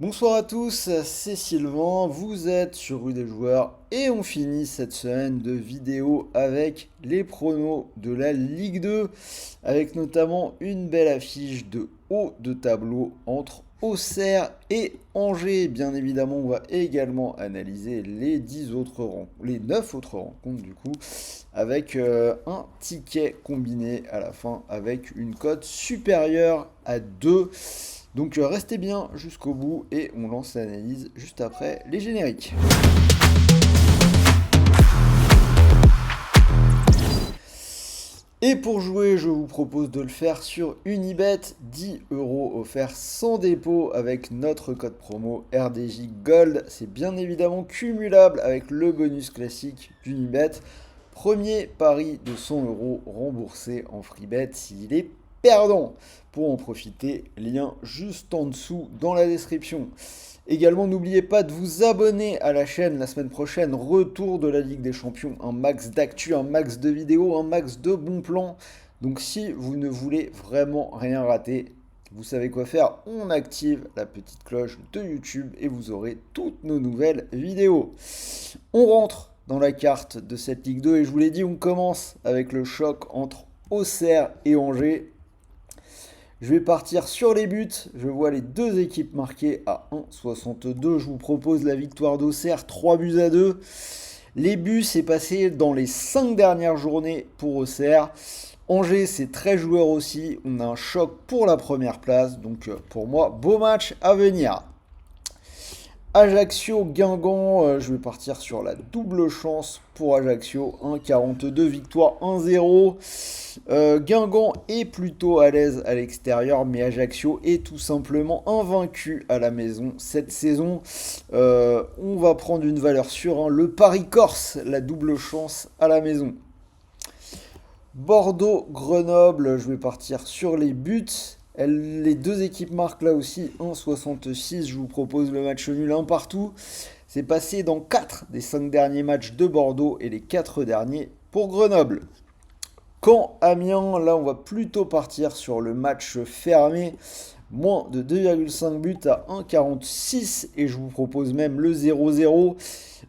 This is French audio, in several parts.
Bonsoir à tous, c'est Sylvain, vous êtes sur Rue des Joueurs et on finit cette semaine de vidéos avec les pronos de la Ligue 2, avec notamment une belle affiche de haut de tableau entre Auxerre et Angers. Bien évidemment, on va également analyser les 9 autres rencontres du coup, avec un ticket combiné à la fin avec une cote supérieure à 2. Donc restez bien jusqu'au bout et on lance l'analyse juste après les génériques. Et pour jouer, je vous propose de le faire sur Unibet, 10 euros offerts sans dépôt avec notre code promo RDJ Gold. C'est bien évidemment cumulable avec le bonus classique d'Unibet. Premier pari de 100 euros remboursé en freebet s'il est perdant. Pour en profiter, lien juste en dessous dans la description. Également, n'oubliez pas de vous abonner à la chaîne la semaine prochaine. Retour de la Ligue des Champions, un max d'actu, un max de vidéos, un max de bons plans. Donc si vous ne voulez vraiment rien rater, vous savez quoi faire. On active la petite cloche de YouTube et vous aurez toutes nos nouvelles vidéos. On rentre dans la carte de cette Ligue 2 et je vous l'ai dit, on commence avec le choc entre Auxerre et Angers. Je vais partir sur les buts. Je vois les deux équipes marquées à 1,62. Je vous propose la victoire d'Auxerre, 3 buts à 2. Les buts, c'est passé dans les 5 dernières journées pour Auxerre. Angers, c'est très joueur aussi. On a un choc pour la première place. Donc pour moi, beau match à venir. Ajaccio-Guingamp, je vais partir sur la double chance pour Ajaccio, 1,42, victoire 1-0. Guingamp est plutôt à l'aise à l'extérieur, mais Ajaccio est tout simplement invaincu à la maison cette saison. On va prendre une valeur sûre, le Paris Corse, la double chance à la maison. Bordeaux-Grenoble, je vais partir sur les buts. Les deux équipes marquent là aussi 1,66. Je vous propose le match nul un partout. C'est passé dans 4 des 5 derniers matchs de Bordeaux et les 4 derniers pour Grenoble. Caen-Amiens, là on va plutôt partir sur le match fermé. Moins de 2,5 buts à 1,46 et je vous propose même le 0-0.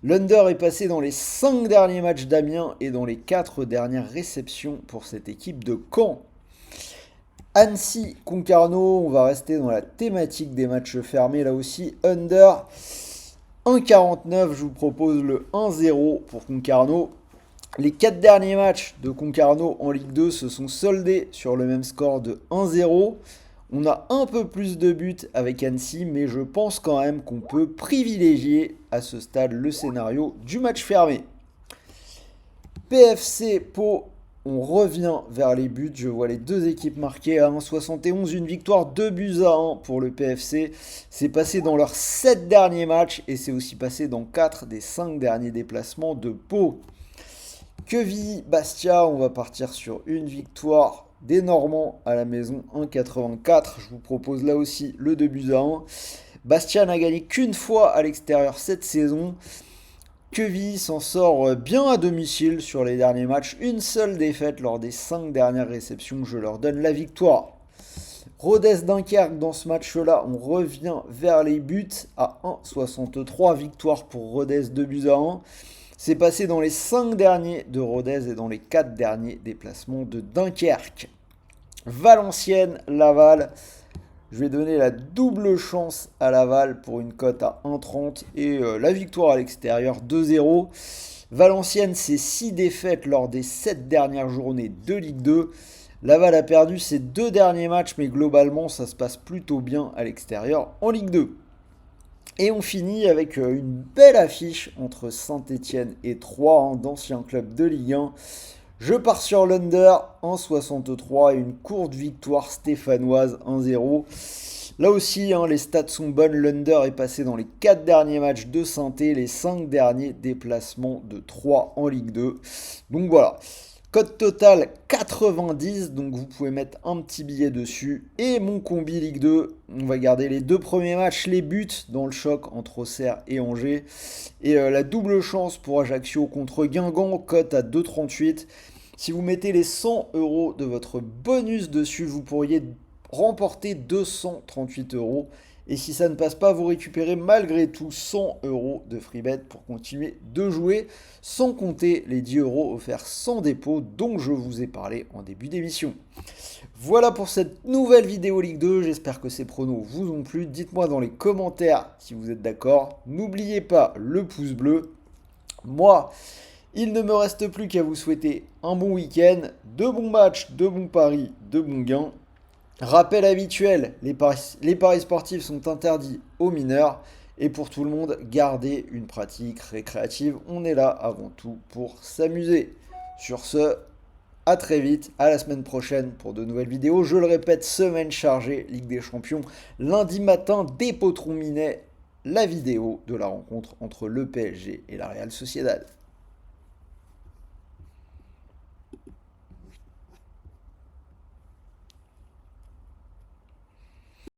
L'under est passé dans les 5 derniers matchs d'Amiens et dans les 4 dernières réceptions pour cette équipe de Caen. Annecy-Concarneau, on va rester dans la thématique des matchs fermés là aussi. Under 1,49, je vous propose le 1-0 pour Concarneau. Les 4 derniers matchs de Concarneau en Ligue 2 se sont soldés sur le même score de 1-0. On a un peu plus de buts avec Annecy, mais je pense quand même qu'on peut privilégier à ce stade le scénario du match fermé. PFC Pau, on revient vers les buts. Je vois les deux équipes marquées à 1,71. Une victoire 2 buts à 1 pour le PFC. C'est passé dans leurs 7 derniers matchs et c'est aussi passé dans 4 des 5 derniers déplacements de Pau. Quevilly-Bastia, on va partir sur une victoire des Normands à la maison 1,84. Je vous propose là aussi le 2 buts à 1. Bastia n'a gagné qu'une fois à l'extérieur cette saison. Quevilly s'en sort bien à domicile sur les derniers matchs. Une seule défaite lors des 5 dernières réceptions. Je leur donne la victoire. Rodez-Dunkerque, dans ce match-là, on revient vers les buts à 1,63. Victoire pour Rodez 2 buts à 1. C'est passé dans les 5 derniers de Rodez et dans les 4 derniers déplacements de Dunkerque. Valenciennes-Laval. Je vais donner la double chance à Laval pour une cote à 1,30 et la victoire à l'extérieur 2-0. Valenciennes, c'est 6 défaites lors des 7 dernières journées de Ligue 2. Laval a perdu ses 2 derniers matchs, mais globalement, ça se passe plutôt bien à l'extérieur en Ligue 2. Et on finit avec une belle affiche entre Saint-Etienne et Troyes, d'anciens clubs de Ligue 1. Je pars sur l'under 1,63 et une courte victoire stéphanoise 1-0. Là aussi, les stats sont bonnes. L'under est passé dans les 4 derniers matchs de Saint-Etienne, les 5 derniers déplacements de Troyes en Ligue 2. Donc voilà. Cote total 90, donc vous pouvez mettre un petit billet dessus. Et mon combi Ligue 2, on va garder les 2 premiers matchs, les buts dans le choc entre Auxerre et Angers. Et la double chance pour Ajaccio contre Guingamp, cote à 2,38. Si vous mettez les 100 euros de votre bonus dessus, vous pourriez remporter 238 euros Et si ça ne passe pas, vous récupérez malgré tout 100 euros de free bet pour continuer de jouer, sans compter les 10 euros offerts sans dépôt dont je vous ai parlé en début d'émission. Voilà pour cette nouvelle vidéo Ligue 2, j'espère que ces pronos vous ont plu. Dites-moi dans les commentaires si vous êtes d'accord. N'oubliez pas le pouce bleu. Moi, il ne me reste plus qu'à vous souhaiter un bon week-end, de bons matchs, de bons paris, de bons gains. Rappel habituel, les paris sportifs sont interdits aux mineurs. Et pour tout le monde, gardez une pratique récréative. On est là avant tout pour s'amuser. Sur ce, à très vite, à la semaine prochaine pour de nouvelles vidéos. Je le répète, semaine chargée, Ligue des Champions. Lundi matin, des Potrons Minet, la vidéo de la rencontre entre le PSG et la Real Sociedad.